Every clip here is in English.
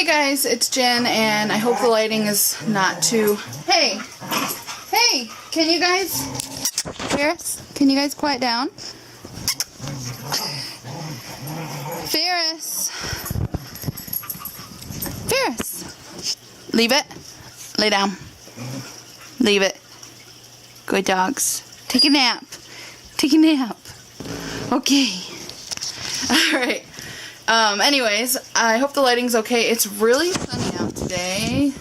Hey guys, it's Jen, and I hope the lighting is not too... Hey! Hey! Can you guys... Ferris, can you guys quiet down? Ferris! Ferris! Leave it. Lay down. Leave it. Good dogs. Take a nap. Take a nap. Okay. Alright. Anyways, I hope the lighting's okay. It's really sunny out today,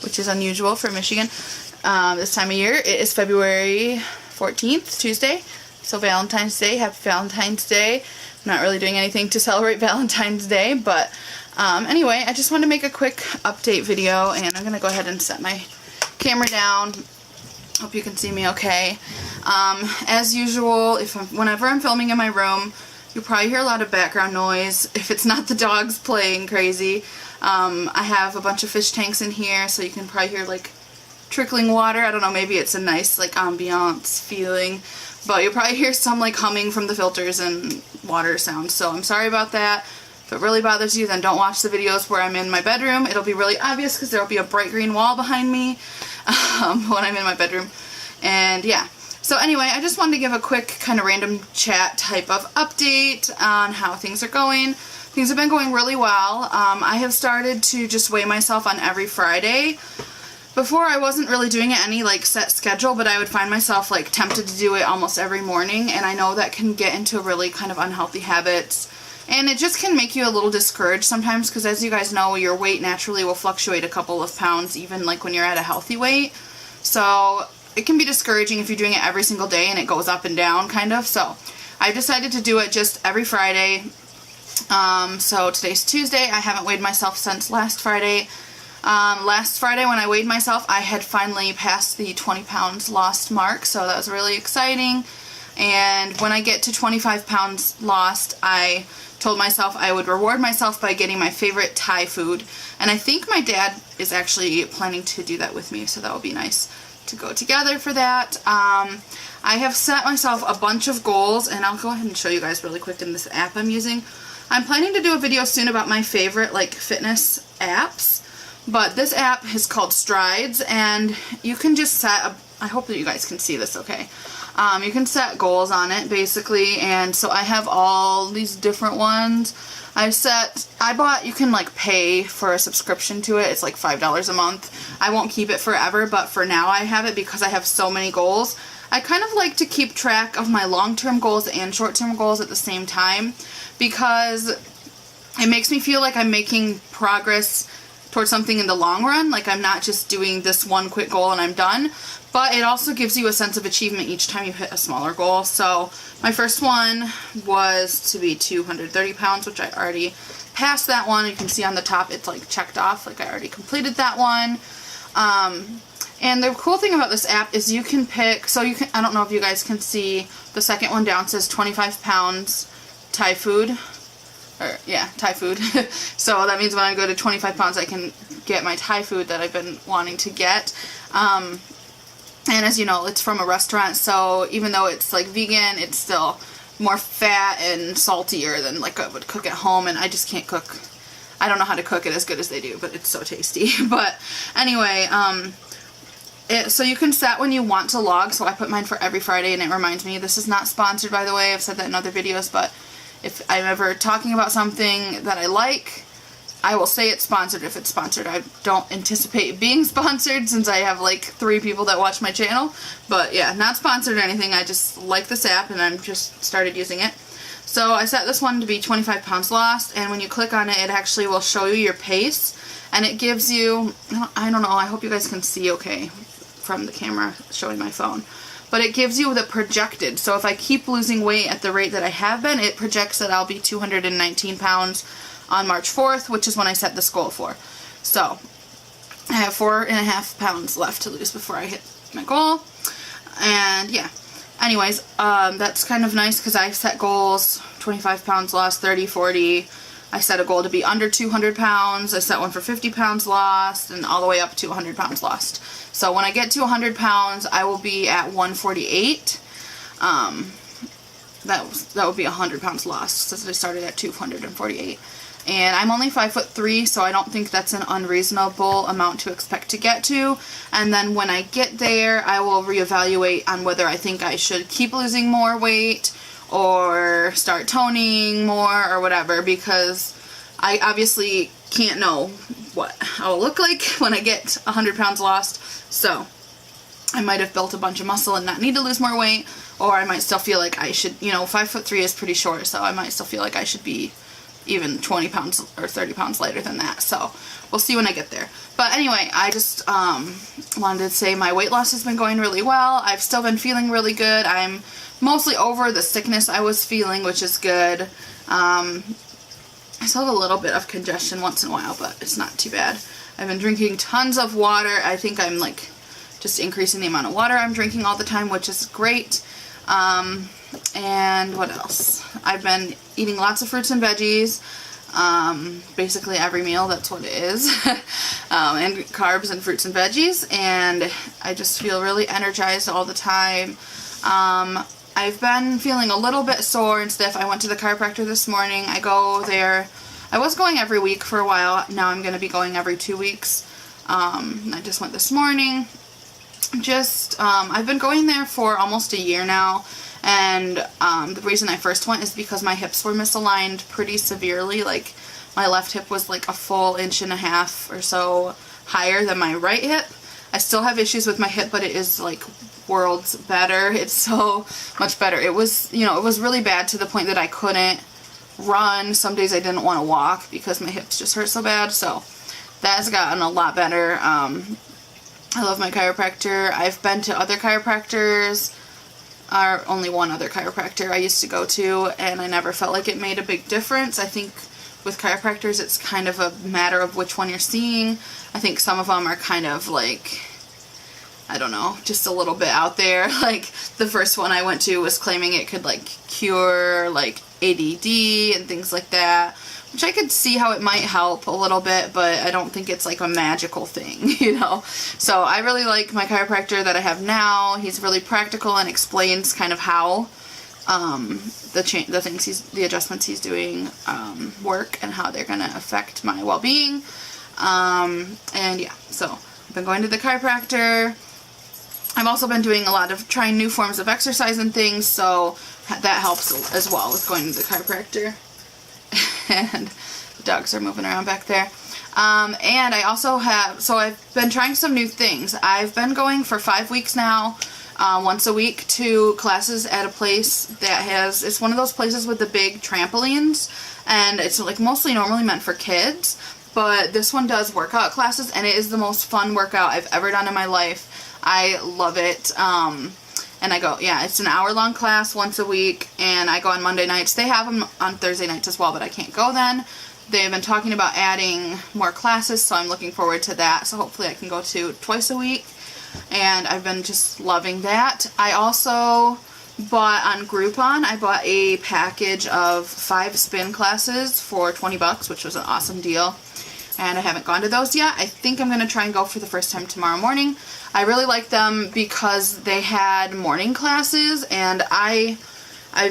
which is unusual for Michigan this time of year. It is February 14th, Tuesday, so Valentine's Day. Happy Valentine's Day. I'm not really doing anything to celebrate Valentine's Day, but anyway, I just wanted to make a quick update video, and I'm going to go ahead and set my camera down. Hope you can see me okay. As usual, whenever I'm filming in my room, you'll probably hear a lot of background noise. If it's not the dogs playing crazy, I have a bunch of fish tanks in here, so you can probably hear like trickling water. I don't know, maybe it's a nice like ambiance feeling, but you'll probably hear some like humming from the filters and water sounds, so I'm sorry about that. If it really bothers you, then don't watch the videos where I'm in my bedroom. It'll be really obvious because there will be a bright green wall behind me when I'm in my bedroom. And yeah. So anyway, I just wanted to give a quick kind of random chat type of update on how things are going. Things have been going really well. I have started to just weigh myself on every Friday. Before I wasn't really doing it any like set schedule, but I would find myself like tempted to do it almost every morning, and I know that can get into really kind of unhealthy habits. And it just can make you a little discouraged sometimes because, as you guys know, your weight naturally will fluctuate a couple of pounds even like when you're at a healthy weight. So it can be discouraging if you're doing it every single day and it goes up and down kind of. So I decided to do it just every Friday. So today's Tuesday. I haven't weighed myself since last Friday. Last Friday when I weighed myself, I had finally passed the 20 pounds lost mark, so that was really exciting. And when I get to 25 pounds lost, I told myself I would reward myself by getting my favorite Thai food. And I think my dad is actually planning to do that with me, so that will be nice to go together for that. I have set myself a bunch of goals, and I'll go ahead and show you guys really quick in this app I'm using. I'm planning to do a video soon about my favorite like fitness apps, but this app is called Strides, and you can just set I hope that you guys can see this okay. You can set goals on it basically, and so I have all these different ones. You can like pay for a subscription to it. It's like $5 a month. I won't keep it forever, but for now I have it because I have so many goals. I kind of like to keep track of my long-term goals and short-term goals at the same time because it makes me feel like I'm making progress towards something in the long run. Like I'm not just doing this one quick goal and I'm done, but it also gives you a sense of achievement each time you hit a smaller goal. So my first one was to be 230 pounds, which I already passed that one. You can see on the top it's like checked off, like I already completed that one. And the cool thing about this app is you can pick, so you can, I don't know if you guys can see, the second one down says 25 pounds Thai food. Or, yeah, Thai food. So that means when I go to 25 pounds I can get my Thai food that I've been wanting to get. And as you know, it's from a restaurant, so even though it's like vegan, it's still more fat and saltier than like I would cook at home, and I just can't cook. I don't know how to cook it as good as they do, but it's so tasty. But anyway, so you can set when you want to log, so I put mine for every Friday, and it reminds me. This is not sponsored, by the way. I've said that in other videos, but if I'm ever talking about something that I like, I will say it's sponsored if it's sponsored. I don't anticipate being sponsored since I have like 3 people that watch my channel. But yeah, not sponsored or anything. I just like this app and I've just started using it. So I set this one to be 25 pounds lost, and when you click on it, it actually will show you your pace, and it gives you, I don't know, I hope you guys can see okay from the camera showing my phone. But it gives you the projected. So if I keep losing weight at the rate that I have been, it projects that I'll be 219 pounds on March 4th, which is when I set this goal for. So I have 4.5 pounds left to lose before I hit my goal. And yeah. Anyways, that's kind of nice because I set goals, 25 pounds lost, 30, 40. I set a goal to be under 200 pounds. I set one for 50 pounds lost, and all the way up to 100 pounds lost. So when I get to 100 pounds, I will be at 148. That would be 100 pounds lost since I started at 248. and I'm only 5'3", so I don't think that's an unreasonable amount to expect to get to. And then when I get there, I will reevaluate on whether I think I should keep losing more weight or start toning more or whatever, because I obviously can't know what I'll look like when I get 100 pounds lost. So I might have built a bunch of muscle and not need to lose more weight, or I might still feel like I should, you know, 5'3" is pretty short, so I might still feel like I should be even 20 pounds or 30 pounds lighter than that. So we'll see when I get there. But anyway, I just wanted to say my weight loss has been going really well. I've still been feeling really good. I'm mostly over the sickness I was feeling, which is good. I still have a little bit of congestion once in a while, but it's not too bad. I've been drinking tons of water. I think I'm like just increasing the amount of water I'm drinking all the time, which is great. And what else? I've been eating lots of fruits and veggies. Basically every meal, that's what it is. And carbs and fruits and veggies. And I just feel really energized all the time. I've been feeling a little bit sore and stiff. I went to the chiropractor this morning. I go there. I was going every week for a while. Now I'm going to be going every 2 weeks. I just went this morning. I've been going there for almost a year now, and the reason I first went is because my hips were misaligned pretty severely. Like, my left hip was like a full 1.5 inches or so higher than my right hip. I still have issues with my hip, but it is like worlds better. It's so much better. It was, you know, it was really bad to the point that I couldn't run. Some days I didn't want to walk because my hips just hurt so bad, so that has gotten a lot better. I love my chiropractor. I've been to other chiropractors, or only one other chiropractor I used to go to, and I never felt like it made a big difference. I think with chiropractors it's kind of a matter of which one you're seeing. I think some of them are kind of like, I don't know, just a little bit out there. Like, the first one I went to was claiming it could like cure like ADD and things like that, which I could see how it might help a little bit, but I don't think it's like a magical thing, you know. So I really like my chiropractor that I have now. He's really practical and explains kind of how the adjustments he's doing work and how they're going to affect my well-being. And yeah, so I've been going to the chiropractor. I've also been doing a lot of trying new forms of exercise and things, so that helps as well with going to the chiropractor. And the dogs are moving around back there. And I also have, so I've been trying some new things. I've been going for 5 weeks now, once a week, to classes at a place that has, it's one of those places with the big trampolines, and it's like mostly normally meant for kids, but this one does workout classes, and it is the most fun workout I've ever done in my life. I love it. And I go, yeah, it's an hour-long class once a week, and I go on Monday nights. They have them on Thursday nights as well, but I can't go then. They've been talking about adding more classes, so I'm looking forward to that. So hopefully I can go to twice a week, and I've been just loving that. I also bought on Groupon, I bought a package of 5 spin classes for $20, which was an awesome deal. And I haven't gone to those yet. I think I'm going to try and go for the first time tomorrow morning. I really like them because they had morning classes, and I've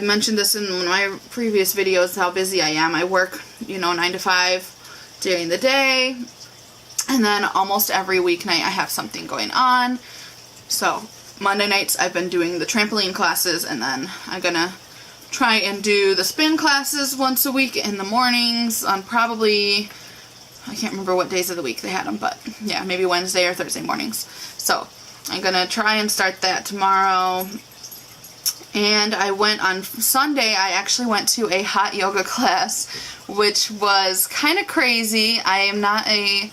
mentioned this in one of my previous videos how busy I am. I work, you know, 9 to 5 during the day, and then almost every weeknight I have something going on. So Monday nights I've been doing the trampoline classes, and then I'm going to try and do the spin classes once a week in the mornings on probably, I can't remember what days of the week they had them, but yeah, maybe Wednesday or Thursday mornings. So I'm going to try and start that tomorrow. And I went on Sunday, I actually went to a hot yoga class, which was kind of crazy. I am not a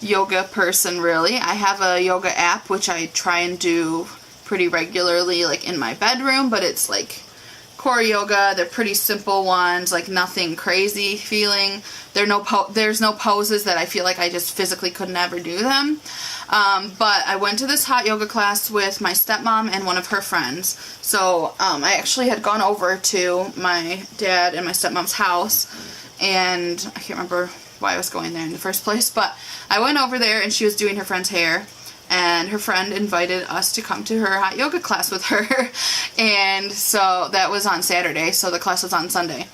yoga person, really. I have a yoga app, which I try and do pretty regularly, like in my bedroom, but it's like core yoga. They're pretty simple ones, like nothing crazy feeling. There's no poses that I feel like I just physically could never do them. But I went to this hot yoga class with my stepmom and one of her friends. So I actually had gone over to my dad and my stepmom's house, and I can't remember why I was going there in the first place, but I went over there and she was doing her friend's hair, and her friend invited us to come to her hot yoga class with her. And so that was on Saturday, so the class was on Sunday.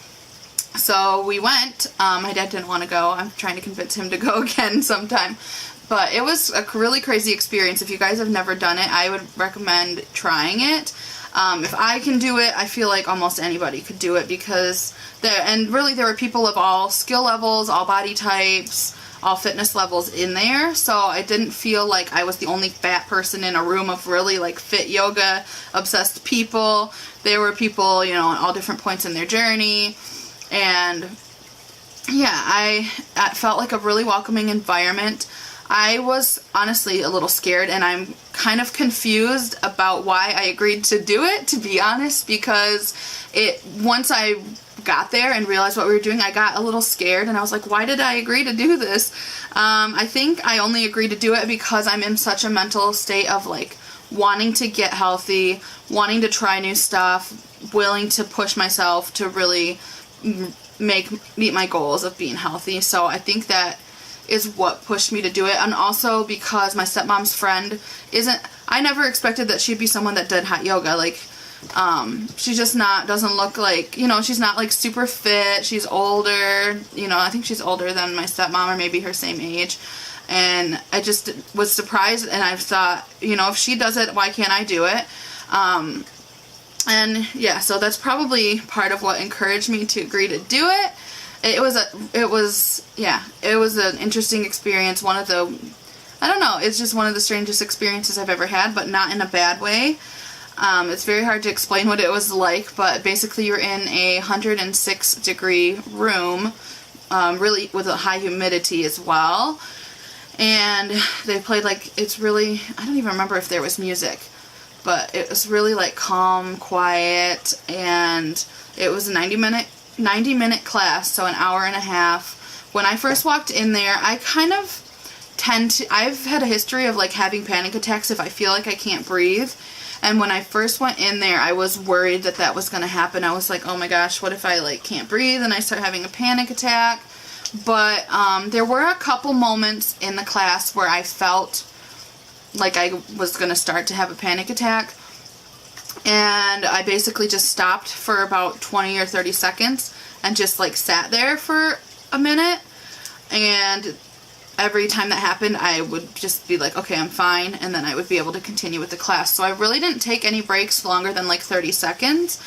So we went. My dad didn't want to go. I'm trying to convince him to go again sometime. But it was a really crazy experience. If you guys have never done it, I would recommend trying it. If I can do it, I feel like almost anybody could do it, because there were people of all skill levels, all body types, all fitness levels in there. So I didn't feel like I was the only fat person in a room of really like fit yoga obsessed people. There were people, you know, at all different points in their journey. And yeah, it felt like a really welcoming environment. I was honestly a little scared, and I'm kind of confused about why I agreed to do it, to be honest, because once I got there and realized what we were doing, I got a little scared, and I was like, why did I agree to do this? I think I only agreed to do it because I'm in such a mental state of like wanting to get healthy, wanting to try new stuff, willing to push myself to really meet my goals of being healthy. So I think that is what pushed me to do it. And also because my stepmom's friend I never expected that she'd be someone that did hot yoga. Like, she just doesn't look like, you know, she's not like super fit. She's older, you know, I think she's older than my stepmom, or maybe her same age. And I just was surprised, and I thought, you know, if she does it, why can't I do it? And yeah, so that's probably part of what encouraged me to agree to do it. It was an interesting experience. I don't know, it's just one of the strangest experiences I've ever had, but not in a bad way. It's very hard to explain what it was like, but basically you're in a 106-degree room, really with a high humidity as well. And they played like, I don't even remember if there was music, but it was really like calm, quiet, and it was a 90-minute class, so an hour and a half. When I first walked in there, I kind of I've had a history of like having panic attacks if I feel like I can't breathe. And when I first went in there, I was worried that was going to happen. I was like, oh my gosh, what if I like can't breathe and I start having a panic attack? But there were a couple moments in the class where I felt like I was going to start to have a panic attack. And I basically just stopped for about 20 or 30 seconds and just like sat there for a minute. And every time that happened, I would just be like, okay, I'm fine. And then I would be able to continue with the class. So I really didn't take any breaks longer than like 30 seconds.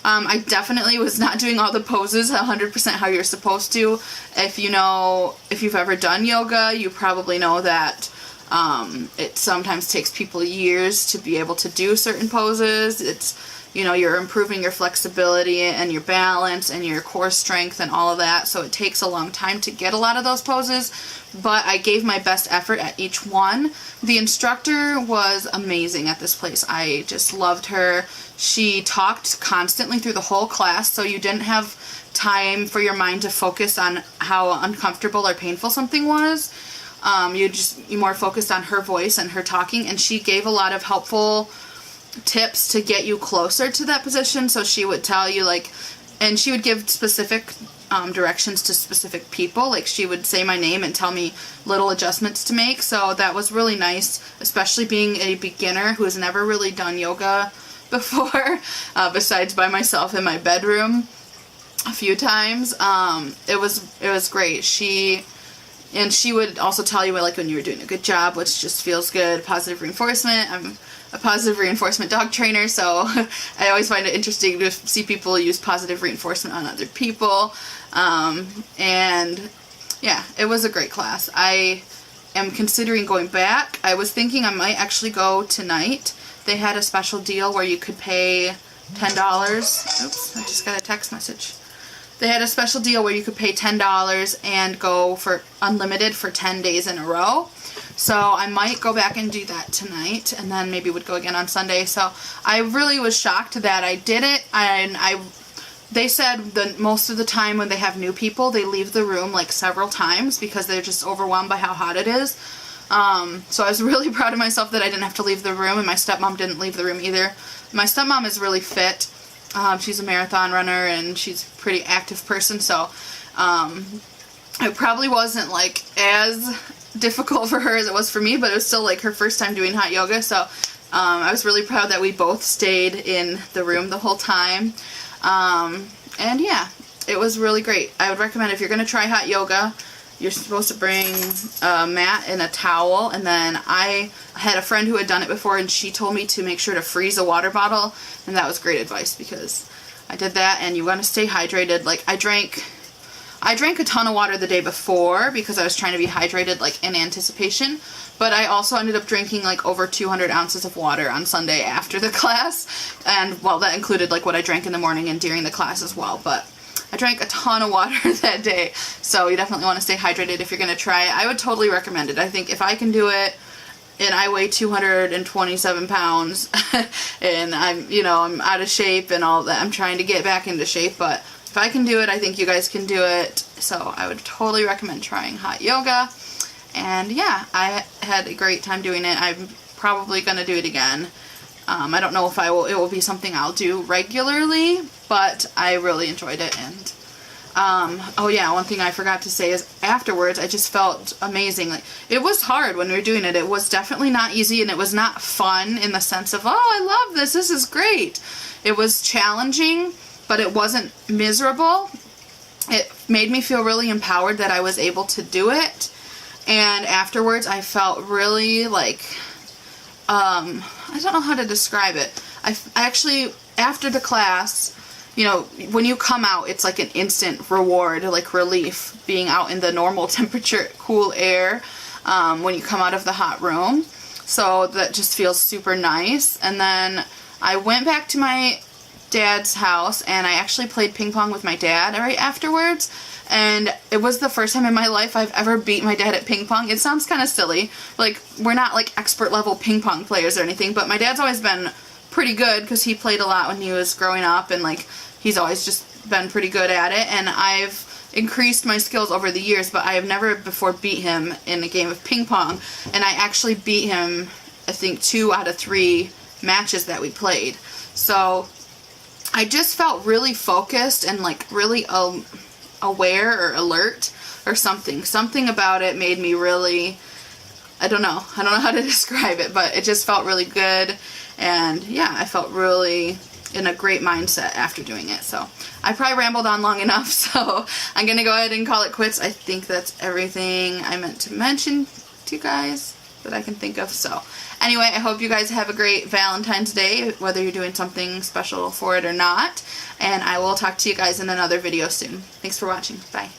I definitely was not doing all the poses 100% how you're supposed to. If you've ever done yoga, you probably know that it sometimes takes people years to be able to do certain poses. You're improving your flexibility and your balance and your core strength and all of that. So it takes a long time to get a lot of those poses, but I gave my best effort at each one. The instructor was amazing at this place. I just loved her. She talked constantly through the whole class, so you didn't have time for your mind to focus on how uncomfortable or painful something was. You more focused on her voice and her talking, and she gave a lot of helpful tips to get you closer to that position. So she would tell you and she would give specific directions to specific people. Like she would say my name and tell me little adjustments to make. So that was really nice, especially being a beginner who has never really done yoga before, besides by myself in my bedroom a few times. It was great. She would also tell you when you were doing a good job, which just feels good. Positive reinforcement. I'm a positive reinforcement dog trainer, so I always find it interesting to see people use positive reinforcement on other people. And yeah, it was a great class. I am considering going back. I was thinking I might actually go tonight. They had a special deal where you could pay $10. Oops, I just got a text message. They had a special deal where you could pay $10 and go for unlimited for 10 days in a row. So I might go back and do that tonight, and then maybe would go again on Sunday. So I really was shocked that I did it. And they said that most of the time when they have new people, they leave the room several times because they're just overwhelmed by how hot it is. So I was really proud of myself that I didn't have to leave the room, and my stepmom didn't leave the room either. My stepmom is really fit. She's a marathon runner, and she's a pretty active person, so it probably wasn't as difficult for her as it was for me, but it was still her first time doing hot yoga, so I was really proud that we both stayed in the room the whole time. And yeah, it was really great. I would recommend if you're going to try hot yoga, you're supposed to bring a mat and a towel, and then I had a friend who had done it before, and she told me to make sure to freeze a water bottle, and that was great advice because I did that. And you want to stay hydrated. Like I drank a ton of water the day before because I was trying to be hydrated, like in anticipation, but I also ended up drinking like over 200 ounces of water on Sunday after the class, and well, that included like what I drank in the morning and during the class as well. But I drank a ton of water that day, so you definitely want to stay hydrated if you're going to try it. I would totally recommend it. I think if I can do it, and I weigh 227 pounds, and I'm out of shape and all that, I'm trying to get back into shape, but if I can do it, I think you guys can do it. So I would totally recommend trying hot yoga. And yeah, I had a great time doing it. I'm probably going to do it again. I don't know if it will be something I'll do regularly, but I really enjoyed it. And oh yeah, one thing I forgot to say is afterwards I just felt amazing. Like, it was hard when we were doing it. It was definitely not easy, and it was not fun in the sense of, oh, I love this, this is great. It was challenging, but it wasn't miserable. It made me feel really empowered that I was able to do it. And afterwards I felt really like, I don't know how to describe it. I actually, after the class, when you come out, it's like an instant reward, like relief, being out in the normal temperature, cool air, when you come out of the hot room. So that just feels super nice. And then I went back to my dad's house, and I actually played ping pong with my dad right afterwards. And it was the first time in my life I've ever beat my dad at ping pong. It sounds kind of silly. Like, we're not like expert level ping pong players or anything, but my dad's always been pretty good because he played a lot when he was growing up, and like he's always just been pretty good at it. And I've increased my skills over the years, but I have never before beat him in a game of ping pong. And I actually beat him, I think, 2 out of 3 matches that we played. So I just felt really focused and like really aware or alert or something. Something about it made me really, I don't know how to describe it, but it just felt really good. And yeah, I felt really in a great mindset after doing it. So I probably rambled on long enough, so I'm gonna go ahead and call it quits. I think that's everything I meant to mention to you guys that I can think of. So anyway, I hope you guys have a great Valentine's Day, whether you're doing something special for it or not. And I will talk to you guys in another video soon. Thanks for watching. Bye.